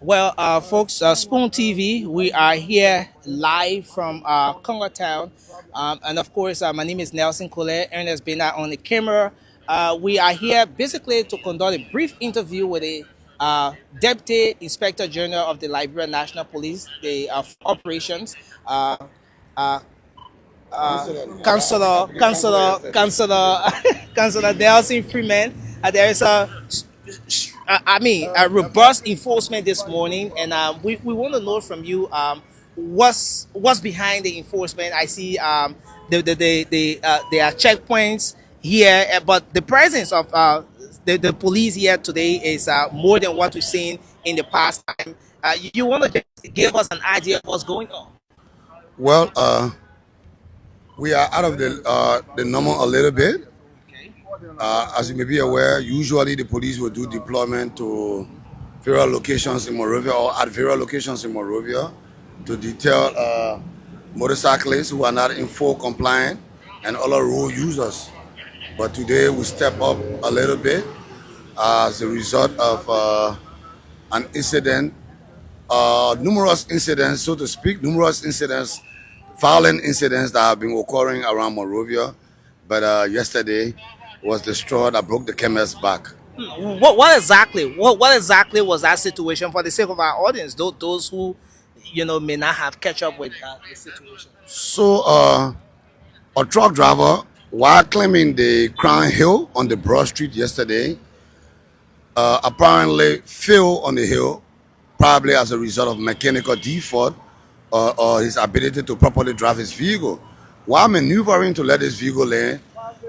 Well, folks, Spoon TV, we are here live from Congo Town. And of course, my name is Nelson Collet, Ernest Bena on the camera. We are here basically to conduct a brief interview with the Deputy Inspector General of the Liberia National Police, the operations, uh, uh, Councillor Nelson Freeman. There is a robust enforcement this morning, and we want to know from you what's behind the enforcement. I see there are checkpoints here, but the presence of the police here today is more than what we've seen in the past time. You want to just give us an idea of what's going on? Well, we are out of the normal a little bit. Okay. As you may be aware, usually the police will do deployment to various locations in Monrovia or at various locations in Monrovia to detail motorcyclists who are not in full compliant and other road users. But today we step up a little bit as a result of an incident, numerous incidents, so to speak, numerous incidents, violent incidents that have been occurring around Monrovia. But yesterday was the straw that broke the camel's back. What exactly was that situation for the sake of our audience, those who may not have catch up with the situation? So, a truck driver, while climbing the Crown Hill on the Broad Street yesterday, apparently fell on the hill, probably as a result of mechanical default or his ability to properly drive his vehicle. While maneuvering to let his vehicle land,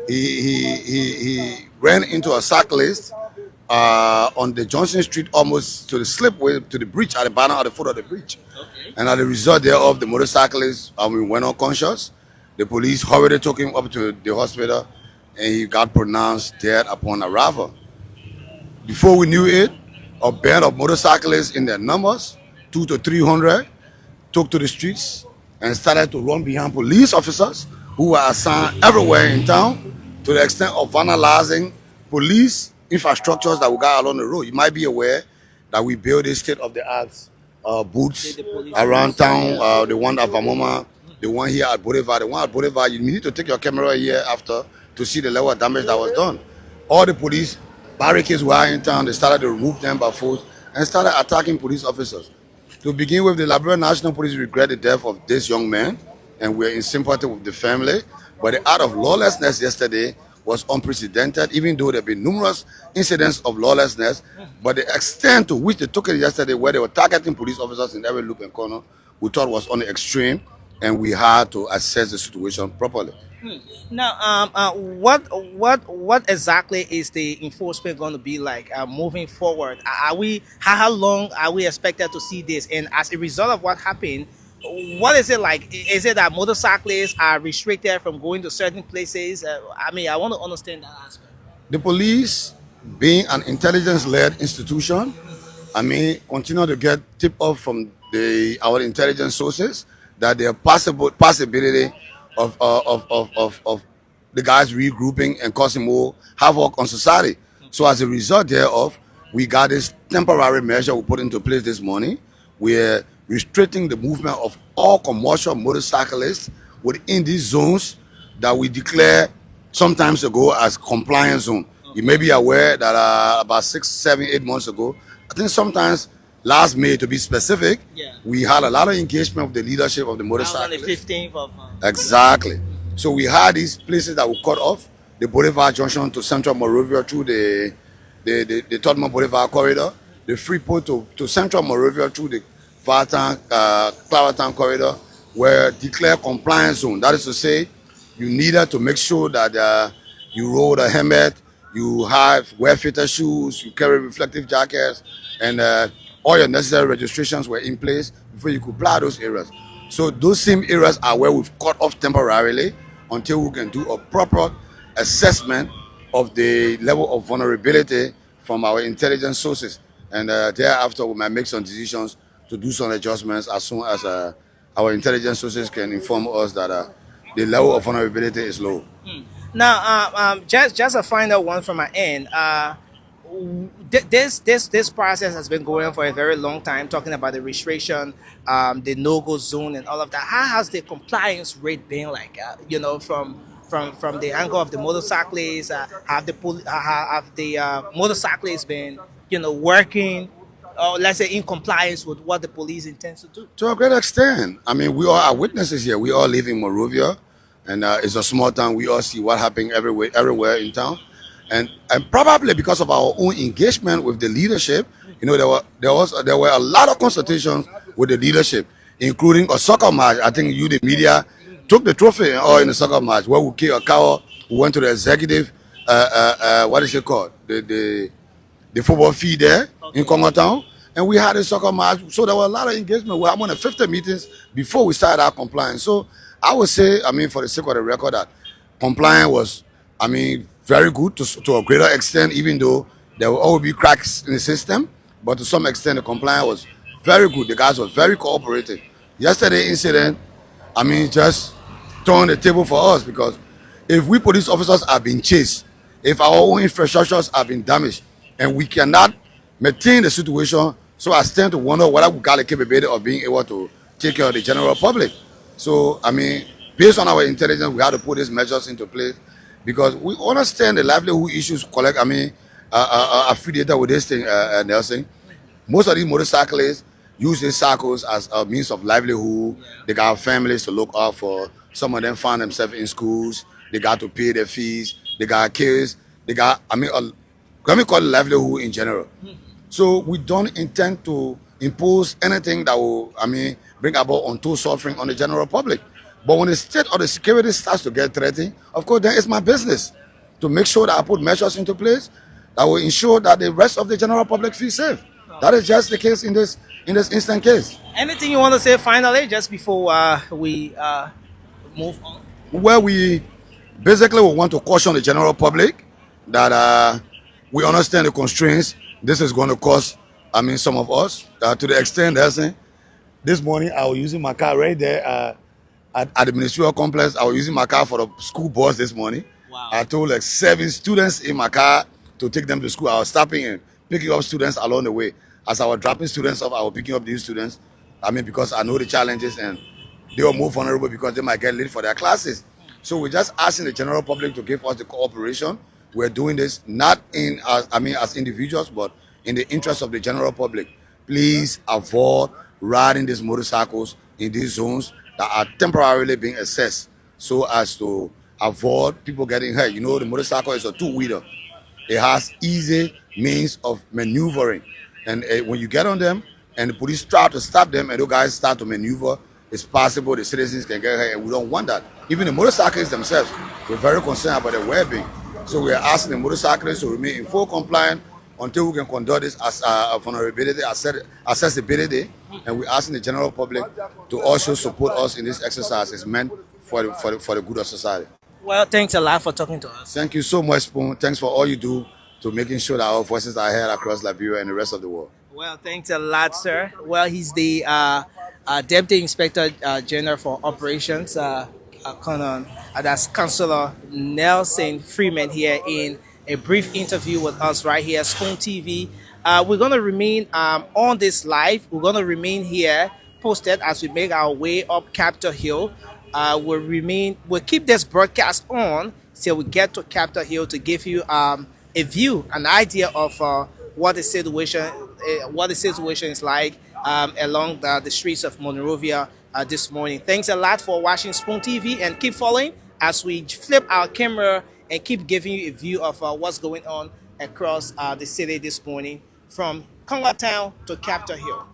he ran into a cyclist on the Johnson Street, almost to the slipway to the bridge at the bottom of the foot of the bridge. Okay. And as a result thereof, the motorcyclist went unconscious. The police hurriedly took him up to the hospital, and he got pronounced dead upon arrival. Before we knew it, a band of motorcyclists in their numbers, 200 to 300, took to the streets and started to run behind police officers who were assigned everywhere in town, to the extent of vandalizing police infrastructures that we got along the road. You might be aware that we built a state-of-the-art booths The police around force, town. yes. The one at Vamoma, the one here at Boulevard. The one at Boulevard, you need to take your camera here after to see the level of damage that was done. All the police barricades were in town. They started to remove them by force and started attacking police officers. To begin with, the Liberia National Police regret the death of this young man, and we're in sympathy with the family. But the act of lawlessness yesterday was unprecedented, even though there have been numerous incidents of lawlessness. But the extent to which they took it yesterday, where they were targeting police officers in every loop and corner, we thought was on the extreme, and we had to assess the situation properly. Now, what exactly is the enforcement going to be like moving forward? Are we how long are we expected to see this? And as a result of what happened, what is it like? Is it that motorcyclists are restricted from going to certain places? I want to understand that aspect. The police, being an intelligence-led institution, continue to get tip-off from our intelligence sources that there are possibility of the guys regrouping and causing more havoc on society. So as a result thereof, we got this temporary measure we put into place this morning. We're restricting the movement of all commercial motorcyclists within these zones that we declare some times ago as compliance zone. You may be aware that about 6, 7, 8 months ago, I think sometimes last May to be specific, Yeah, we had a lot of engagement with the leadership of the that was on the motorcyclists. 15th of. Exactly. So we had these places that we cut off, the Boulevard Junction to Central Monrovia through the Tottenham Boulevard corridor, the Freeport to Central Monrovia through the Vartan, Claverton corridor, were declared compliance zone. That is to say, you needed to make sure that you rode a helmet, you have wear fitted shoes, you carry reflective jackets, and all your necessary registrations were in place before you could plow those areas. So those same areas are where we've cut off temporarily until we can do a proper assessment of the level of vulnerability from our intelligence sources. And thereafter, we might make some decisions to do some adjustments as soon as our intelligence sources can inform us that the level of vulnerability is low. Now, just a final one from my end. this process has been going on for a very long time, talking about the restriction, the no-go zone, and all of that. How has the compliance rate been like? From the angle of the motorcyclists, have the motorcyclists been working, or let's say in compliance with what the police intends to do? To a great extent. I mean, we all are witnesses here. We all live in Monrovia, and it's a small town. We all see what happened everywhere in town, and probably because of our own engagement with the leadership, there were a lot of consultations with the leadership, including a soccer match. I think you, the media, took the trophy or in the soccer match where we killed a cow. We went to the executive. What is it called? The football field there in Congo Town. And we had a soccer match. So there were a lot of engagement. We had more than 50 meetings before we started our compliance. So I would say, I mean, for the sake of the record, that compliance was, I mean, very good to a greater extent, even though there will always be cracks in the system. But to some extent, the compliance was very good. The guys were very cooperative. Yesterday incident, I mean, just turned the table for us because if we police officers have been chased, if our own infrastructures have been damaged, and we cannot maintain the situation, so I stand to wonder whether we got the capability of being able to take care of the general public. So, I mean, based on our intelligence, we have to put these measures into place because we understand the livelihood issues collect, I mean, affiliated with this thing, Nelson. Most of these motorcyclists use these cycles as a means of livelihood. They got families to look out for. Some of them find themselves in schools. They got to pay their fees. They got kids. They got, I mean, let me call it livelihood in general. So we don't intend to impose anything that will, I mean, bring about untold suffering on the general public. But when the state or the security starts to get threatened, of course, then it's my business to make sure that I put measures into place that will ensure that the rest of the general public feel safe. That is just the case in this instant case. Anything you want to say finally, just before we move on? Where we basically we want to caution the general public that we understand the constraints this is going to cause. I mean, some of us to the extent that this morning I was using my car right there at the ministerial complex. I was using my car for the school bus this morning. Wow. I told like 7 students in my car to take them to school. I was stopping and picking up students along the way. As I was dropping students off, I was picking up these students. I mean, because I know the challenges and they were more vulnerable because they might get late for their classes. So we're just asking the general public to give us the cooperation. We're doing this not in, as individuals, but in the interest of the general public. Please avoid riding these motorcycles in these zones that are temporarily being assessed so as to avoid people getting hurt. You know, the motorcycle is a two-wheeler. It has easy means of maneuvering. And when you get on them and the police try to stop them and those guys start to maneuver, it's possible the citizens can get hurt, and we don't want that. Even the motorcyclists themselves, we're very concerned about their well-being. So we're asking the motorcyclists to remain in full compliance until we can conduct this as vulnerability, accessibility, and we're asking the general public to also support us in this exercise. It's meant for the good of society. Well, thanks a lot for talking to us. Thank you so much, Spoon. Thanks for all you do to making sure that our voices are heard across Liberia and the rest of the world. Well, thanks a lot, sir. Well, he's the Deputy Inspector General for Operations, that's Councillor Nelson Freeman here in a brief interview with us right here, Spoon TV. We're going to remain on this live. We're going to remain here posted as we make our way up Capitol Hill. We'll keep this broadcast on till we get to Capitol Hill to give you a view, an idea of what the situation is like along the streets of Monrovia this morning. Thanks a lot for watching Spoon TV, and keep following as we flip our camera and keep giving you a view of what's going on across the city this morning from Congo Town to Capitol Hill.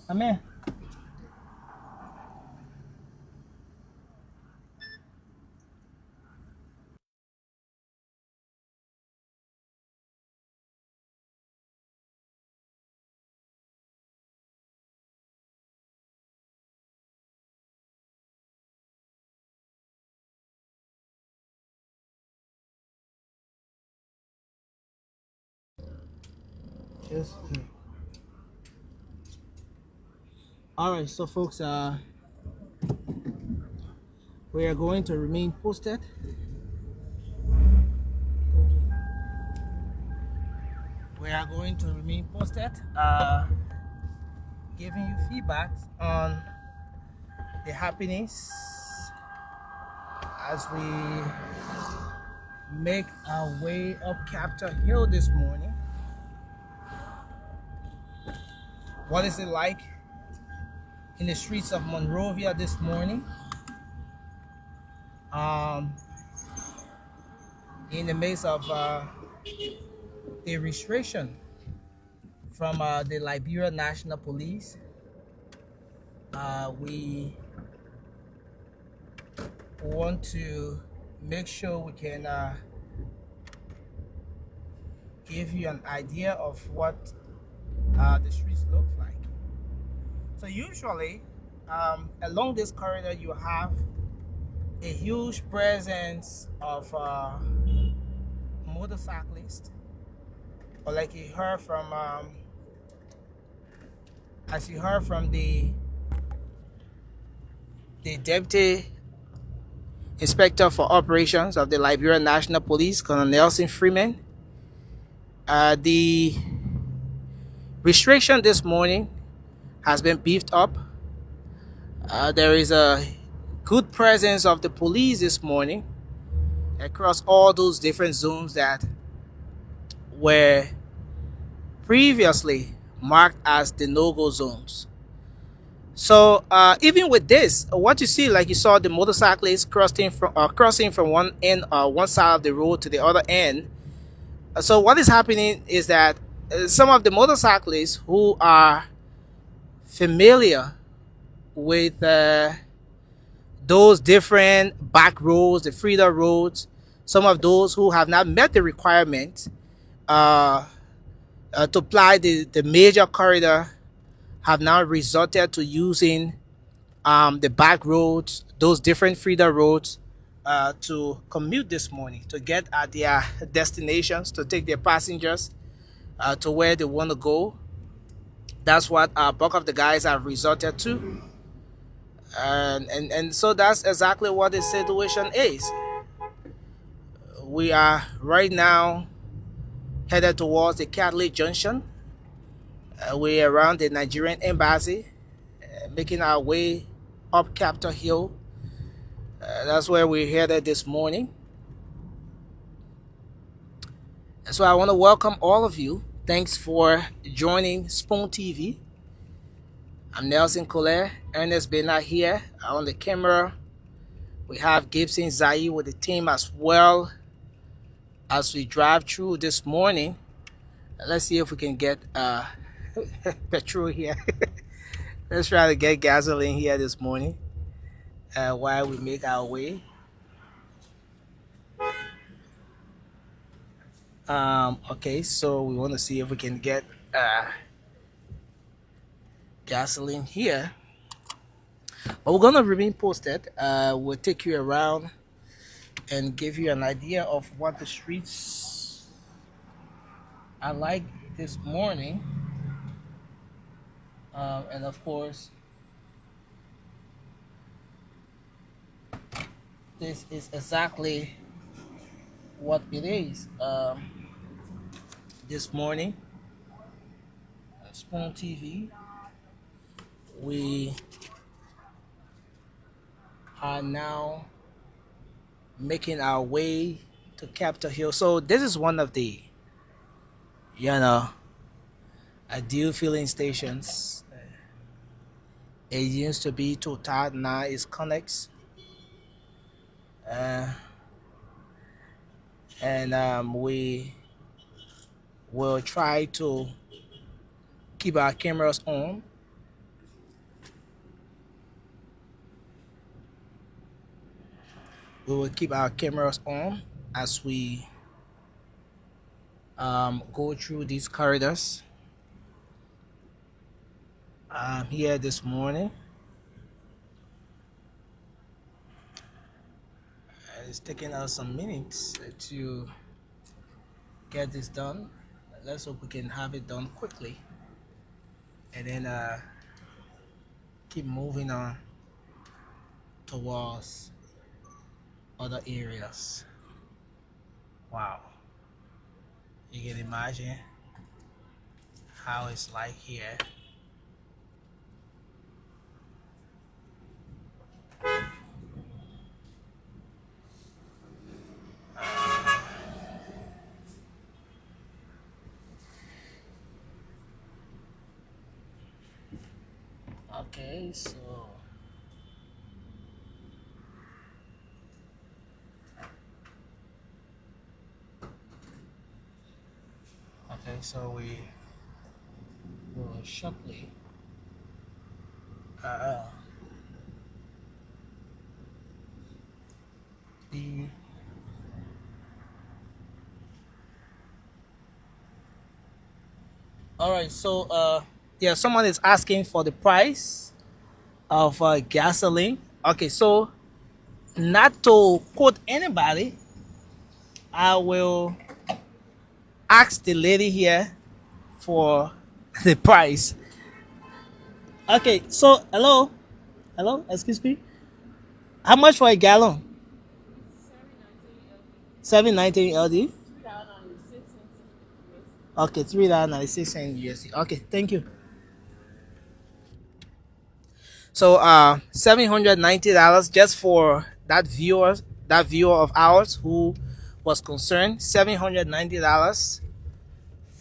Amen. Yes. All right, so folks, we are going to remain posted. We are going to remain posted, giving you feedback on the happenings as we make our way up Capitol Hill this morning. What is it like in the streets of Monrovia this morning? Um, in the midst of the restriction from the Liberia National Police, we want to make sure we can give you an idea of what the streets look like. So usually along this corridor you have a huge presence of motorcyclists, or like you heard from as you heard from the deputy inspector for operations of the Liberia National Police, Colonel Nelson Freeman. The restriction this morning has been beefed up. There is a good presence of the police this morning across all those different zones that were previously marked as the no-go zones. So even with this, what you see, like you saw the motorcyclists crossing from one side of the road to the other end. So what is happening is that some of the motorcyclists who are familiar with those different back roads, the feeder roads, some of those who have not met the requirement uh, to apply the major corridor have now resorted to using the back roads, those different feeder roads, to commute this morning, to get at their destinations, to take their passengers to where they want to go. That's what bulk of the guys have resorted to. And so that's exactly what the situation is. We are right now headed towards the Catholic Junction. We're around the Nigerian embassy, making our way up Capitol Hill. That's where we're headed this morning. And so I want to welcome all of you. Thanks for joining Spoon TV. I'm Nelson Colette. Ernest Bernard here on the camera. We have Gibson Zai with the team as well as we drive through this morning. Let's see if we can get petrol here. Let's try to get gasoline here this morning while we make our way. Okay, so we want to see if we can get gasoline here. But we're gonna remain posted. We'll take you around and give you an idea of what the streets are like this morning. And of course, this is exactly what it is. This morning, Spoon TV, we are now making our way to Capitol Hill. So this is one of the, ideal filling stations. It used to be Total, now it's Connex. And we will try to keep our cameras on. We will keep our cameras on as we go through these corridors here this morning. It's taking us some minutes to get this done. Let's hope we can have it done quickly and then keep moving on towards other areas. Wow, you can imagine how it's like here. Okay, so we will shortly be all right. So yeah, someone is asking for the price of gasoline. Okay, so not to quote anybody, I will ask the lady here for the price. Okay, so hello, excuse me. How much for a gallon? 7.19 LD. Okay, $3.96 USD. Okay, thank you. So $790 just for that viewer of ours who was concerned. $790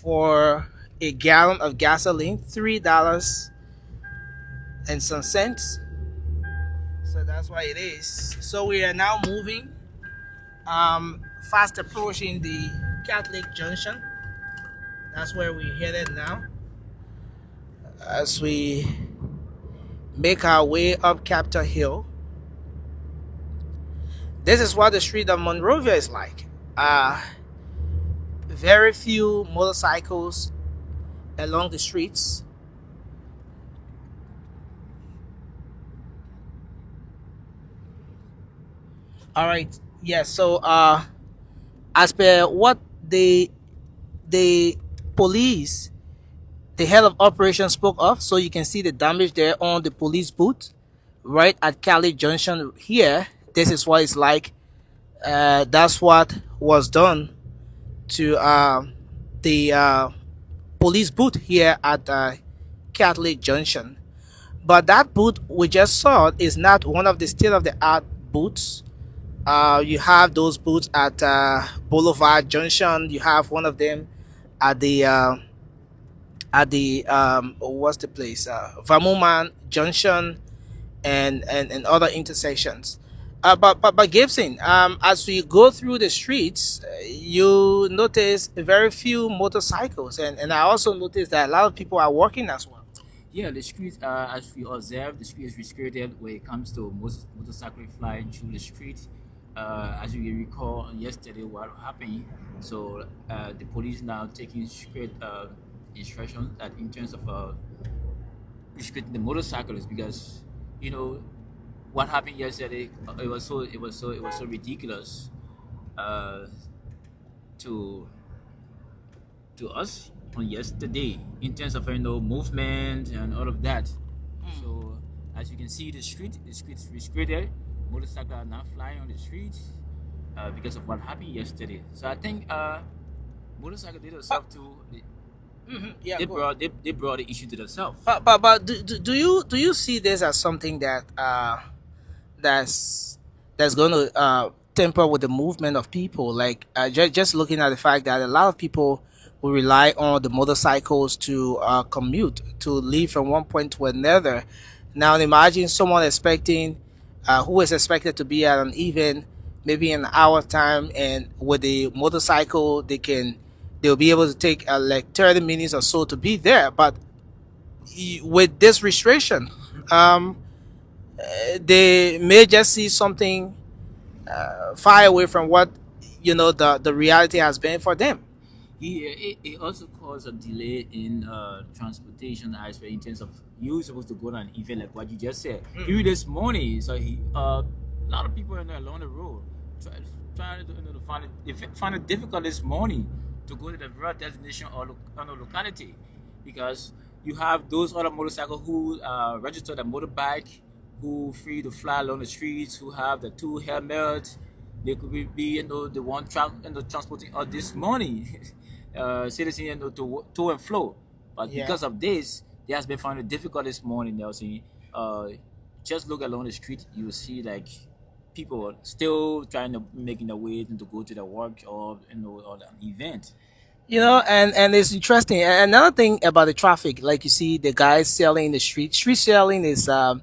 for a gallon of gasoline, $3 and some cents. So that's why it is. So we are now moving, fast approaching the Catholic Junction. That's where we're headed now. As we make our way up Capitol Hill, this is what the street of Monrovia is like. Very few motorcycles along the streets. All right. Yeah. So, as per what the police, the head of operations spoke of, so you can see the damage there on the police booth, right at Cali Junction. Here, this is what it's like. That's what was done to the police booth here at Catholic Junction. But that booth we just saw is not one of the state of the art booths. You have those booths at Boulevard Junction. You have one of them at the what's the place? Vamuman Junction and other intersections. But Gibson, as we go through the streets, you notice very few motorcycles, and I also noticed that a lot of people are walking as well. Yeah, the street, as we observe, the street is restricted when it comes to motorcycle flying through the street. As you recall, yesterday what happened, so the police now taking strict instructions that in terms of restricting the motorcyclists because you know what happened yesterday. It was so ridiculous uh, to us on yesterday in terms of movement and all of that. So as you can see, the streets restricted. Motorcycles are not flying on the streets because of what happened yesterday. So I think motorcycle did themselves to Yeah, they go on. brought the issue to themselves. But do you see this as something that that's that's going to temper with the movement of people? Like just looking at the fact that a lot of people will rely on the motorcycles to commute, to leave from one point to another. Now imagine someone expecting, who is expected to be at an event maybe in an hour time, and with the motorcycle they'll be able to take like 30 minutes or so to be there. But with this restriction, um, they may just see something far away from what the reality has been for them. Yeah, it also caused a delay in transportation aspect in terms of you supposed to go to an event like what you just said. Even this morning, so a lot of people along the road try, trying to find it difficult this morning to go to the real destination or the locality because you have those other motorcycles who register the motorbike who free to fly along the streets who have the two helmets. They could be the one truck transporting all this money, citizens to and fro. But Yeah. because of this, they has been finding it difficult this morning. Nelson, just look along the street, you will see like people are still trying to making their way to go to the work or the event. And it's interesting. Another thing about the traffic, like you see the guys selling in the street. Street selling is the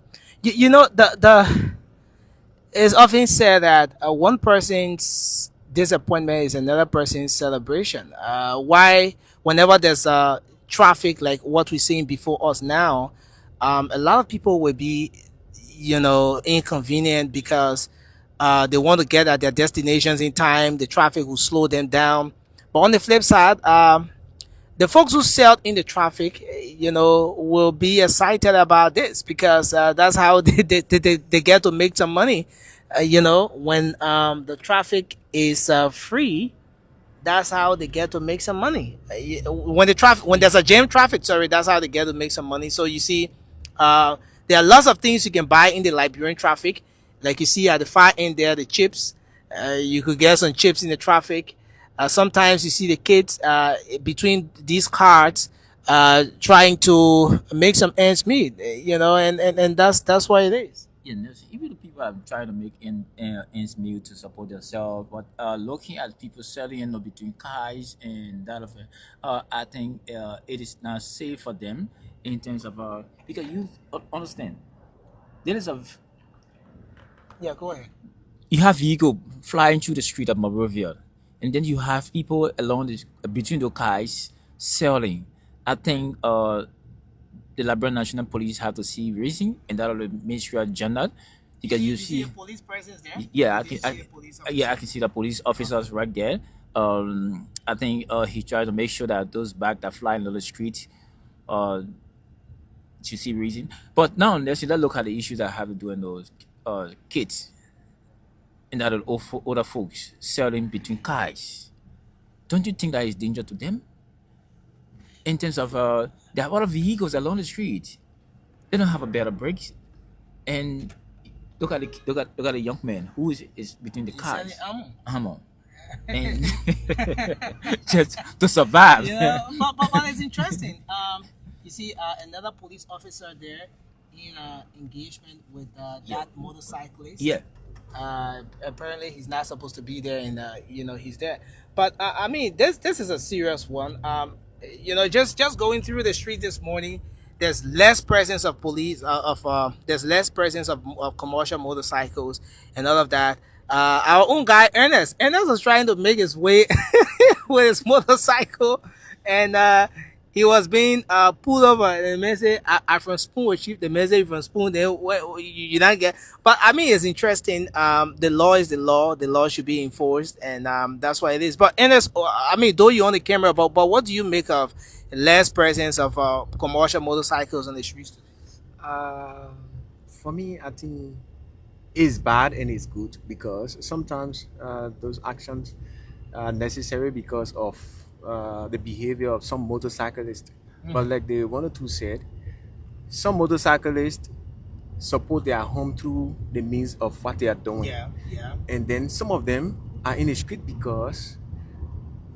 it's often said that one person's disappointment is another person's celebration. Why, whenever there's traffic like what we're seeing before us now, a lot of people will be, inconvenient because they want to get at their destinations in time. The traffic will slow them down. But on the flip side, the folks who sell in the traffic, will be excited about this because that's how they get to make some money. When the traffic is free, that's how they get to make some money. When there's a jam traffic, sorry, that's how they get to make some money. So you see, there are lots of things you can buy in the Liberian traffic, like you see at the far end there, the chips. You could get some chips in the traffic. Sometimes you see the kids between these carts trying to make some ends meet, and that's what it is. Yeah, Nelson, even the people people are trying to make ends meet to support themselves, but looking at people selling, between cars and that of it, I think it is not safe for them in terms of because you understand there is a Yeah, go ahead. you have vehicle flying through the street of Monrovia, and then you have people along the between the cars selling. I think the Liberia National Police have to see reason, and that will make sure agenda because you You see see, the police presence there? yeah, Did you see the police yeah, officer? I can see the police officers right there. I think he tried to make sure that those bags that fly on the street, uh, to see reason. But now let's look at the issues that have to do with those kids and other other folks selling between cars. Don't you think that is danger to them? In terms of there are a lot of vehicles along the street. They don't have a better brakes. And look at the young man who is between the He's selling cars. ammo. Ammo. And just to survive. Yeah, but it's interesting. You see, another police officer there in engagement with that motorcyclist. Yeah. Apparently, he's not supposed to be there, and he's there. But I mean, this is a serious one. Just going through the street this morning, there's less presence of police. There's less presence of commercial motorcycles and all of that. Our own guy Ernest was trying to make his way with his motorcycle, and he was being pulled over. And the man say, I from Spoon with Chief. The man say from Spoon. Then you not get. But I mean, it's interesting. The law is the law. The law should be enforced, and that's why it is. But Ernest, I mean, though you on the camera, but what do you make of less presence of commercial motorcycles on the streets today? Uh, for me, I think it's bad and it's good because sometimes those actions are necessary because of the behavior of some motorcyclists. But like the one or two said, some motorcyclists support their home through the means of what they are doing. Yeah, yeah. And then some of them are in the street because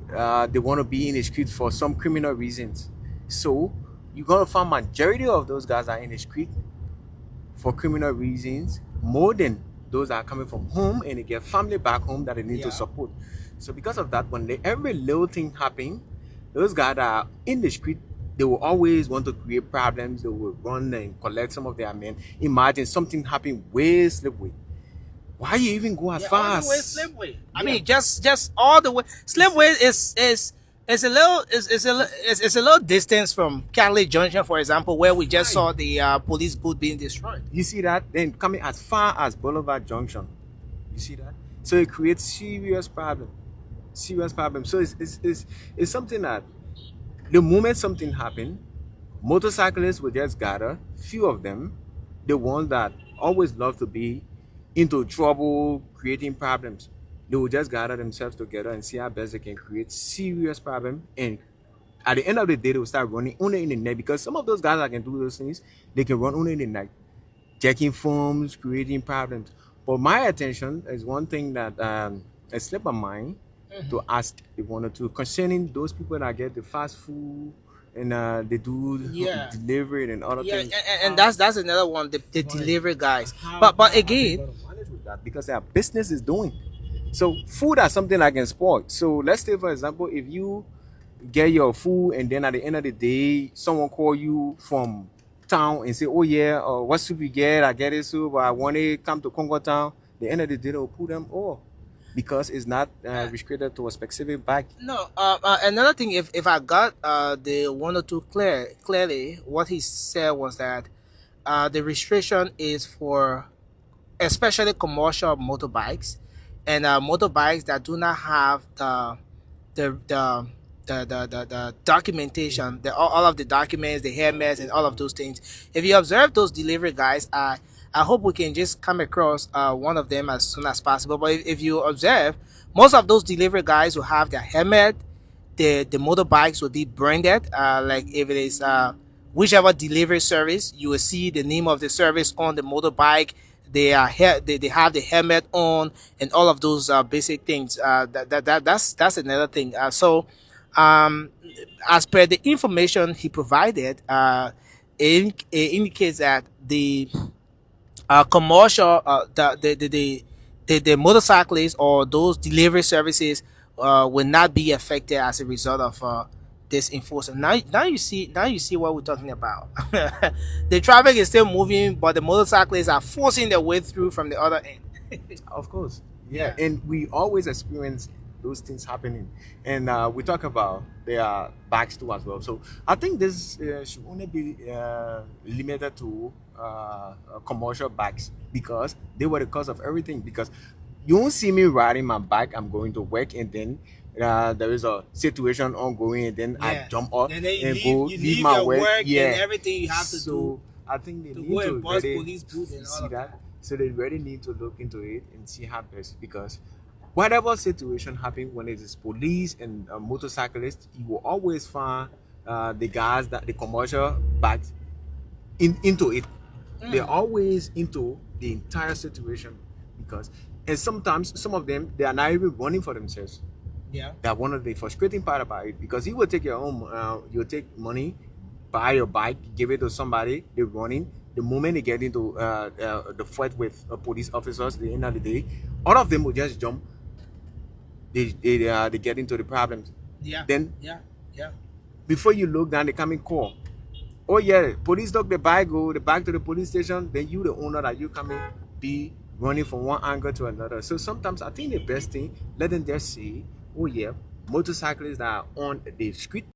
they want to be in the street for some criminal reasons. So you're gonna find majority of those guys are in the street for criminal reasons more than those that are coming from home and they get family back home that they need Yeah. to support. So because of that, when every little thing happen, those guys that are in the street, they will always want to create problems. They will run and collect some of their men. Imagine something happen way slipway. Why you even go as Yeah, all the way fast? Slipway. I Yeah. mean, just all the way. Slipway is a little is a little distance from Cali Junction, for example, where we just Right. saw the police booth being destroyed. You see that? Then coming as far as Boulevard Junction. You see that? So it creates serious problem. Serious problem. So it's something that the moment something happen, motorcyclists will just gather, few of them, the ones that always love to be into trouble, creating problems. They will just gather themselves together and see how best they can create serious problem. And at the end of the day, they will start running only in the night because some of those guys that can do those things, they can run only in the night, checking phones, creating problems. But my attention is one thing that has slipped my mind to ask the one or two concerning those people that get the fast food and they do Yeah. delivery and other Yeah, things. and that's another one. The delivery guys. How- But how are they again, gonna manage with that? Because their business is doing. So food are something that can spoil. So let's say, for example, if you get your food and then at the end of the day, someone call you from town and say, "Oh yeah, what soup you get? I get it soup. I want it. Come to Congo town." The end of the day, they'll put them all because it's not restricted to a specific bag. no. Another thing, if I got the one or two clearly, what he said was that the restriction is for especially commercial motorbikes and motorbikes that do not have the the the documentation, all of the documents, the helmets, and all of those things. If you observe those delivery guys, I hope we can just come across one of them as soon as possible. But if you observe, most of those delivery guys will have their helmet. The motorbikes will be branded. Like if it is whichever delivery service, you will see the name of the service on the motorbike. They have the helmet on and all of those basic things. That's another thing. Um, as per the information he provided, it indicates that commercial the motorcyclists or those delivery services will not be affected as a result of this enforcement. Now you see what we're talking about. The traffic is still moving, but the motorcyclists are forcing their way through from the other end. Of course, Yeah. yeah, and we always experience those things happening, and we talk about their backs too as well. So I think this should only be limited to commercial bikes because they were the cause of everything. Because you won't see me riding my bike. I'm going to work, and then there is a situation ongoing, and then I Yeah. jump out And then and go you leave leave my your work. work Yeah, and everything you have to so do I think they to need go to and bust really police booth and all see of that. that. So they really need to look into it and see how best, because whatever situation happens when it is police and motorcyclists, you will always find the guys that the commercial backs into it. They're always into the entire situation because, and sometimes some of them they are not even running for themselves. Yeah. That one of the frustrating part about it, because you will take your own, you'll take money, buy your bike, give it to somebody, they're running. The moment they get into the fight with police officers, at the end of the day, all of them will just jump. They get into the problems. Yeah. Then Yeah. Yeah. before you look down, they come and call. Oh yeah, police took the bike, go the back to the police station. Then you, the owner, that you come in, be running from one angle to another. So sometimes I think the best thing, let them just say, oh yeah, motorcyclists that are on the street